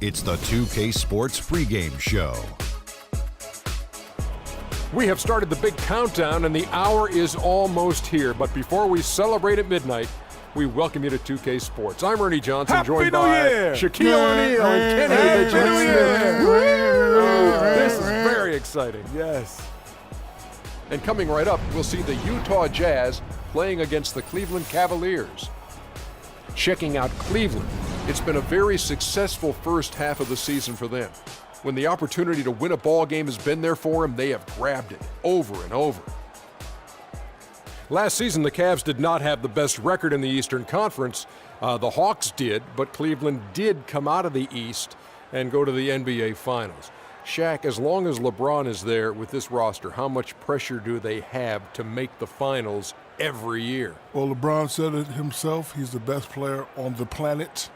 It's the 2K Sports pregame show. We have started the big countdown and the hour is almost here. But before we celebrate at midnight, we welcome you to 2K Sports. I'm Ernie Johnson, Happy joined New by Year! Shaquille O'Neal and Kenny the Jet New Smith. Year! This is very exciting. Yes. And coming right up, we'll see the Utah Jazz playing against the Cleveland Cavaliers. Checking out Cleveland, it's been a very successful first half of the season for them. When the opportunity to win a ball game has been there for them, they have grabbed it over and over. Last season, the Cavs did not have the best record in the Eastern Conference. The Hawks did, but Cleveland did come out of the East and go to the NBA Finals. Shaq, as long as LeBron is there with this roster, how much pressure do they have to make the finals every year? Well, LeBron said it himself. He's the best player on the planet.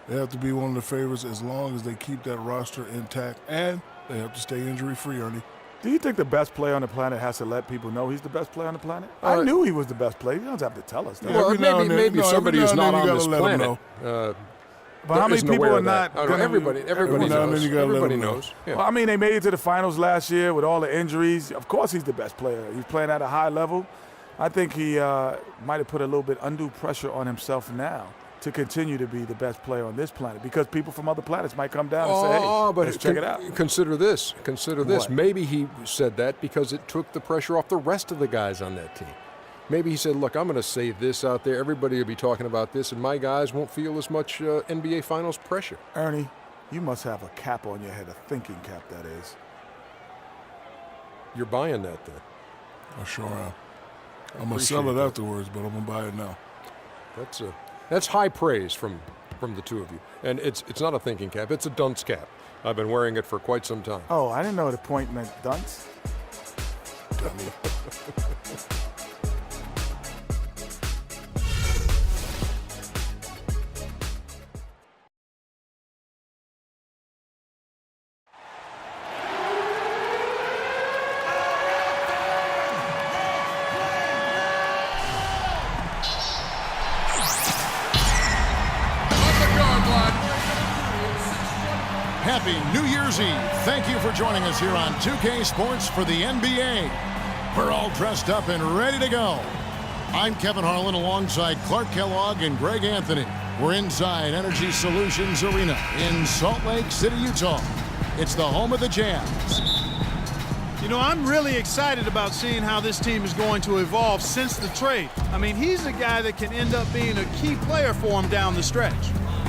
They have to be one of the favorites as long as they keep that roster intact, and they have to stay injury-free, Ernie. Do you think the best player on the planet has to let people know he's the best player on the planet? I knew he was the best player. He doesn't have to tell us that. Well, maybe somebody who's not on this planet. But how many people are not going to... Everybody knows. Everybody knows. Yeah. Well, I mean, they made it to the finals last year with all the injuries. Of course he's the best player. He's playing at a high level. I think he might have put a little bit undue pressure on himself now to continue to be the best player on this planet, because people from other planets might come down and say, hey, let's check it out. Consider this. What? Maybe he said that because it took the pressure off the rest of the guys on that team. Maybe he said, look, I'm going to say this out there. Everybody will be talking about this, and my guys won't feel as much NBA Finals pressure. Ernie, you must have a cap on your head, a thinking cap, that is. You're buying that, then? I sure am. I'm going to sell it afterwards, but I'm going to buy it now. That's high praise from the two of you. And it's not a thinking cap, it's a dunce cap. I've been wearing it for quite some time. Oh, I didn't know the point meant dunce. Dummy. Happy New Year's Eve. Thank you for joining us here on 2K Sports for the NBA. We're all dressed up and ready to go. I'm Kevin Harlan alongside Clark Kellogg and Greg Anthony. We're inside Energy Solutions Arena in Salt Lake City, Utah. It's the home of the Jazz. You know, I'm really excited about seeing how this team is going to evolve since the trade. I mean, he's a guy that can end up being a key player for him down the stretch.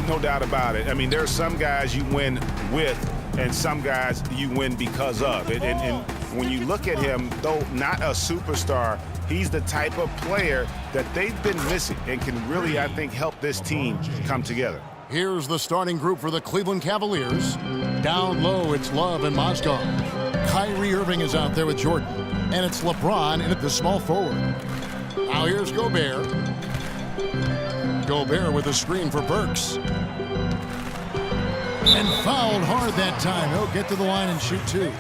No doubt about it. I mean, there are some guys you win with and some guys you win because of. And when you look at him, though not a superstar, he's the type of player that they've been missing and can really, I think, help this team come together. Here's the starting group for the Cleveland Cavaliers. Down low, it's Love and Mozgov. Kyrie Irving is out there with Jordan. And it's LeBron in at the small forward. Now here's Gobert. Gobert with a screen for Burks. And fouled hard that time. He'll get to the line and shoot two.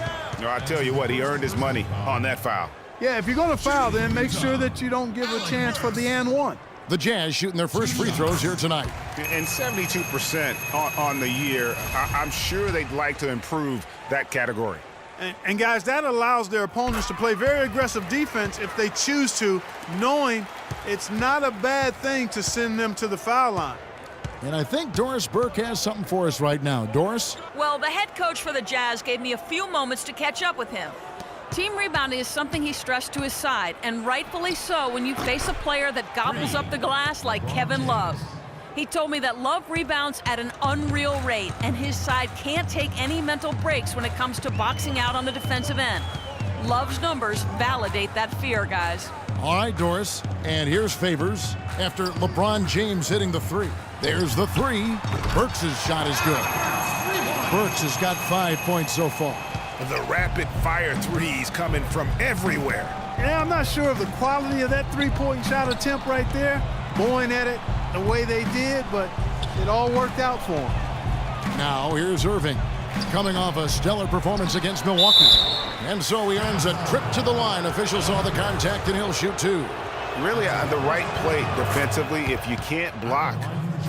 No, I tell you what, he earned his money on that foul. Yeah, if you're going to foul, then make sure that you don't give a chance for the and one. The Jazz shooting their first free throws here tonight. And 72% on the year. I'm sure they'd like to improve that category. And guys, that allows their opponents to play very aggressive defense if they choose to, knowing it's not a bad thing to send them to the foul line. And I think Doris Burke has something for us right now. Doris? Well, the head coach for the Jazz gave me a few moments to catch up with him. Team rebounding is something he stressed to his side, and rightfully so when you face a player that gobbles up the glass like Kevin Love. He told me that Love rebounds at an unreal rate, and his side can't take any mental breaks when it comes to boxing out on the defensive end. Love's numbers validate that fear, guys. All right, Doris. And here's Favors after LeBron James hitting the three. There's the three. Burks' shot is good. Burks has got 5 points so far. The rapid-fire threes coming from everywhere. Yeah, I'm not sure of the quality of that three-point shot attempt right there, going at it the way they did, but it all worked out for him. Now here's Irving, coming off a stellar performance against Milwaukee. And so he earns a trip to the line. Officials saw the contact, and he'll shoot two. Really the right play defensively. If you can't block,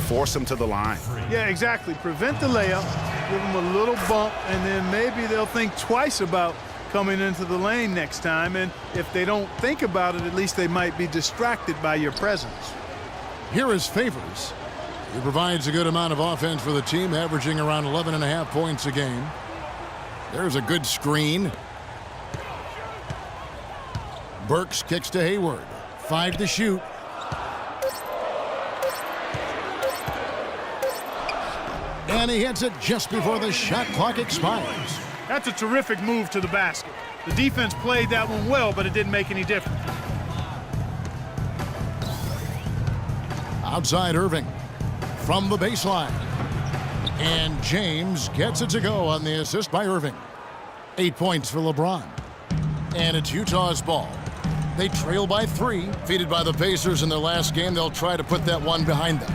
force them to the line. Yeah, exactly. Prevent the layup, Give them a little bump, and then maybe they'll think twice about coming into the lane next time. And if they don't think about it, at least they might be distracted by your presence. Here is Favors. He provides a good amount of offense for the team, averaging around 11.5 points a game. There's a good screen. Burks kicks to Hayward. 5 to shoot. And he hits it just before the shot clock expires. That's a terrific move to the basket. The defense played that one well, but it didn't make any difference. Outside Irving from the baseline. And James gets it to go on the assist by Irving. 8 points for LeBron. And it's Utah's ball. They trail by 3. Defeated by the Pacers in their last game, they'll try to put that one behind them.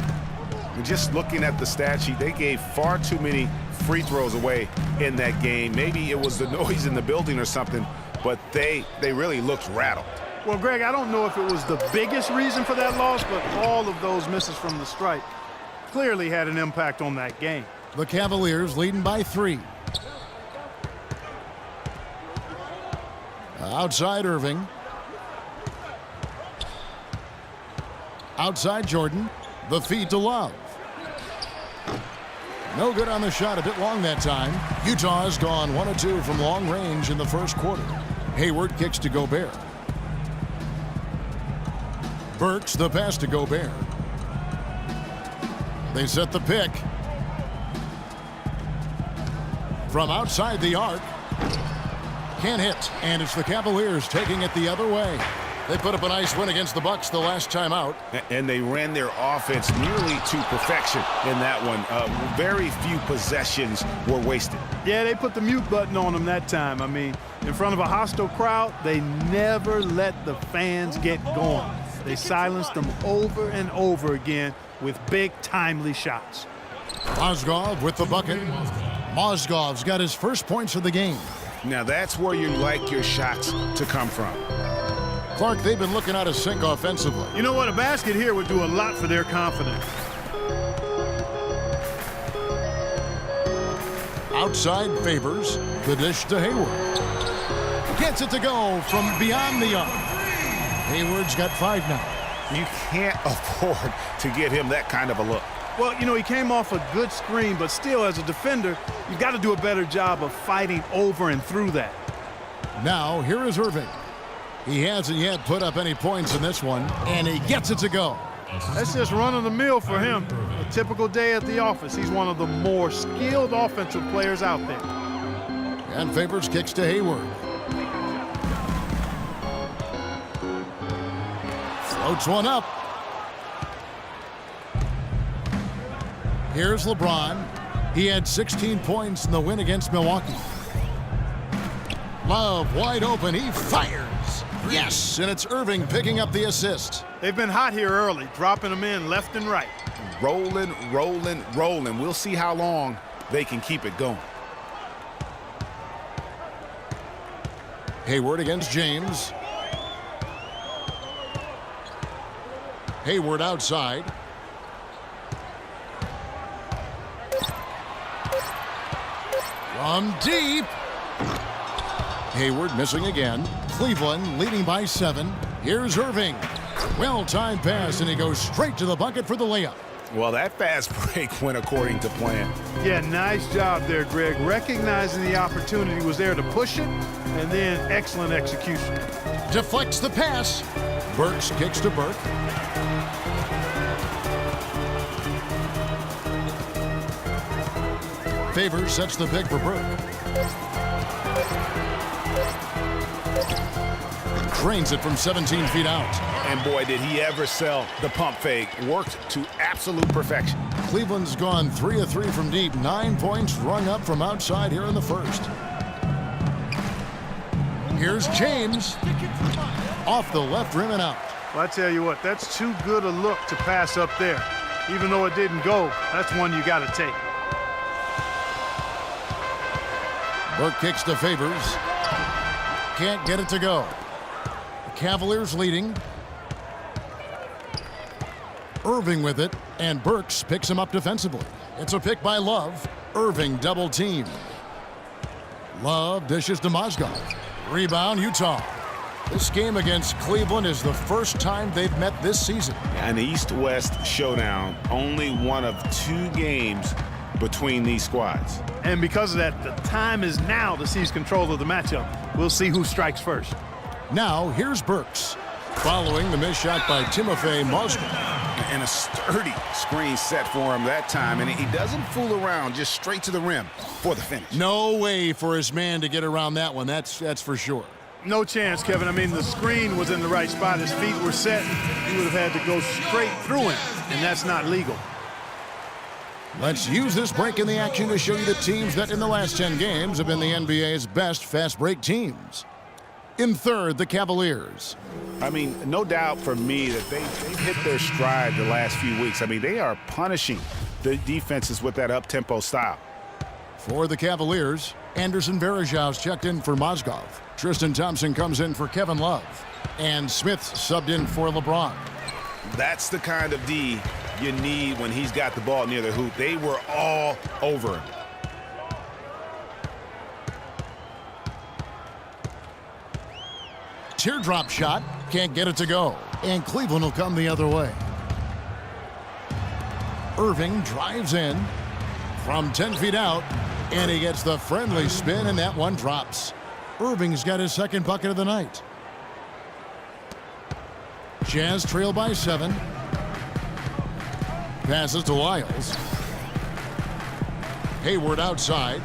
Just looking at the stat sheet, they gave far too many free throws away in that game. Maybe it was the noise in the building or something, but they really looked rattled. Well, Greg, I don't know if it was the biggest reason for that loss, but all of those misses from the stripe clearly had an impact on that game. The Cavaliers leading by 3. Outside Irving. Outside Jordan. The feed to Love. No good on the shot, a bit long that time. Utah has gone 1 of 2 from long range in the first quarter. Hayward kicks to Gobert. Burks the pass to Gobert. They set the pick. From outside the arc. Can't hit, and it's the Cavaliers taking it the other way. They put up a nice win against the Bucks the last time out. And they ran their offense nearly to perfection in that one. Very few possessions were wasted. Yeah, they put the mute button on them that time. I mean, in front of a hostile crowd, they never let the fans get going. They silenced them over and over again with big, timely shots. Mozgov with the bucket. Mozgov's got his first points of the game. Now that's where you like your shots to come from. Clark, they've been looking out of sync offensively. You know what? A basket here would do a lot for their confidence. Outside Favors. The dish to Hayward. Gets it to go from beyond the arc. Hayward's got 5 now. You can't afford to give him that kind of a look. Well, you know, he came off a good screen, but still, as a defender, you've got to do a better job of fighting over and through that. Now, here is Irving. He hasn't yet put up any points in this one, and he gets it to go. That's just run-of-the-mill for him. A typical day at the office. He's one of the more skilled offensive players out there. And Favors kicks to Hayward. Floats one up. Here's LeBron. He had 16 points in the win against Milwaukee. Love wide open. He fires. Yes, and it's Irving picking up the assist. They've been hot here early, dropping them in left and right. Rolling, rolling, rolling. We'll see how long they can keep it going. Hayward against James. Hayward outside. From deep. Hayward missing again. Cleveland leading by 7. Here's Irving. Well-timed pass, and he goes straight to the bucket for the layup. Well, that fast break went according to plan. Yeah, nice job there, Greg. Recognizing the opportunity was there to push it, and then excellent execution. Deflects the pass. Burks kicks to Burke. Favors sets the pick for Burke. Drains it from 17 feet out. And boy, did he ever sell the pump fake. Worked to absolute perfection. Cleveland's gone 3 of 3 from deep. 9 points rung up from outside here in the first. Here's James. Off the left rim and out. Well, I tell you what, that's too good a look to pass up there. Even though it didn't go, that's one you got to take. Burke kicks to Favors. Can't get it to go. The Cavaliers leading. Irving with it, and Burks picks him up defensively. It's a pick by Love. Irving double team. Love dishes to Mozgov. Rebound, Utah. This game against Cleveland is the first time they've met this season. An East-West showdown, only one of 2 games between these squads. And because of that, the time is now to seize control of the matchup. We'll see who strikes first. Now, here's Burks. Following the missed shot by Timofey Mozgov. And a sturdy screen set for him that time, and he doesn't fool around, just straight to the rim for the finish. No way for his man to get around that one, that's for sure. No chance, Kevin. I mean, the screen was in the right spot. His feet were set. He would have had to go straight through him, and that's not legal. Let's use this break in the action to show you the teams that in the last 10 games have been the NBA's best fast break teams. In third, the Cavaliers. I mean, no doubt for me that they've hit their stride the last few weeks. I mean, they are punishing the defenses with that up-tempo style. For the Cavaliers, Anderson Varejão's checked in for Mozgov. Tristan Thompson comes in for Kevin Love. And Smith subbed in for LeBron. That's the kind of D you need when he's got the ball near the hoop. They were all over him. Teardrop shot, can't get it to go. And Cleveland will come the other way. Irving drives in from 10 feet out, and he gets the friendly spin, and that one drops. Irving's got his second bucket of the night. Jazz trail by 7. Passes to Lyles. Hayward outside.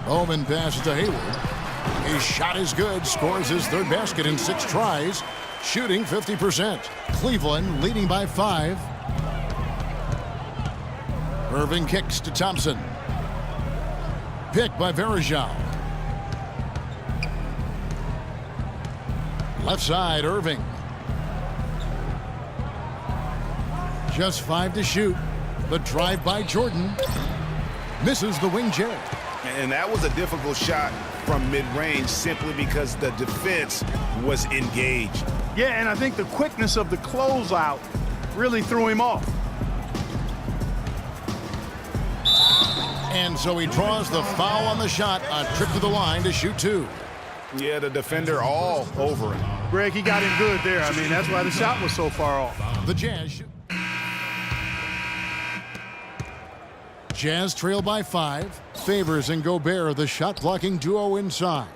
Bowman passes to Hayward. His shot is good, scores his third basket in 6 tries, shooting 50%. Cleveland leading by 5. Irving kicks to Thompson. Pick by Varejão. Left side, Irving. Just 5 to shoot. The drive by Jordan. Misses the wing J. And that was a difficult shot from mid-range simply because the defense was engaged. Yeah, and I think the quickness of the closeout really threw him off. And so he draws the foul on the shot, a trip to the line to shoot 2. Yeah, the defender all over him. Greg, he got him good there. I mean, that's why the shot was so far off. The Jazz shoot. Jazz trail by 5. Favors and Gobert, the shot-blocking duo inside.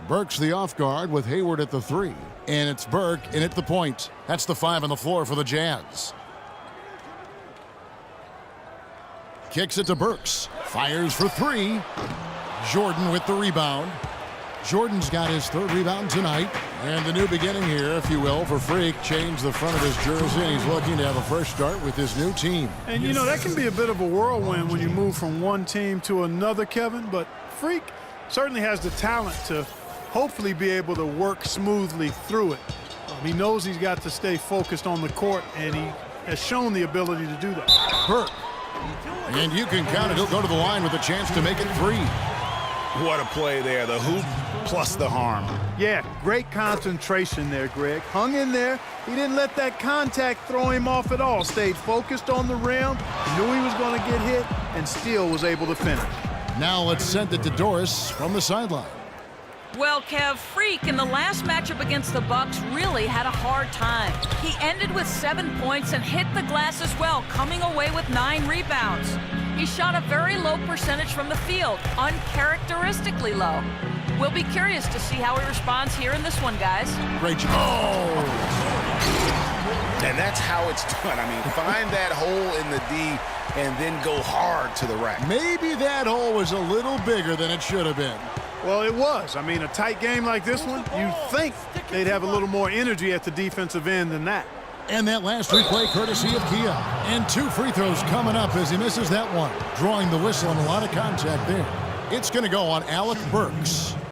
Burks the off guard with Hayward at the 3. And it's Burke in at the point. That's the 5 on the floor for the Jazz. Kicks it to Burks. Fires for 3. Jordan with the rebound. Jordan's got his 3rd rebound tonight. And the new beginning here, if you will, for Freak. Changed the front of his jersey, and he's looking to have a fresh start with his new team. And, you know, that can be a bit of a whirlwind when you move from one team to another, Kevin. But Freak certainly has the talent to hopefully be able to work smoothly through it. He knows he's got to stay focused on the court, and he has shown the ability to do that. Burke. And you can count it. He'll go to the line with a chance to make it 3. What a play there. The hoop plus the harm. Yeah, great concentration there, Greg. Hung in there. He didn't let that contact throw him off at all. Stayed focused on the rim, knew he was going to get hit, and still was able to finish. Now let's send it to Doris from the sideline. Well, Kev, Freak in the last matchup against the Bucks really had a hard time. He ended with 7 points and hit the glass as well, coming away with 9 rebounds. He shot a very low percentage from the field, uncharacteristically low. We'll be curious to see how he responds here in this one, guys. Great job. Oh! And that's how it's done. I mean, find that hole in the D and then go hard to the rack. Maybe that hole was a little bigger than it should have been. Well, it was. I mean, a tight game like this one, you'd think they'd have a little more energy at the defensive end than that. And that last replay courtesy of Kia. And 2 free throws coming up as he misses that one. Drawing the whistle and a lot of contact there. It's going to go on Alec Burks.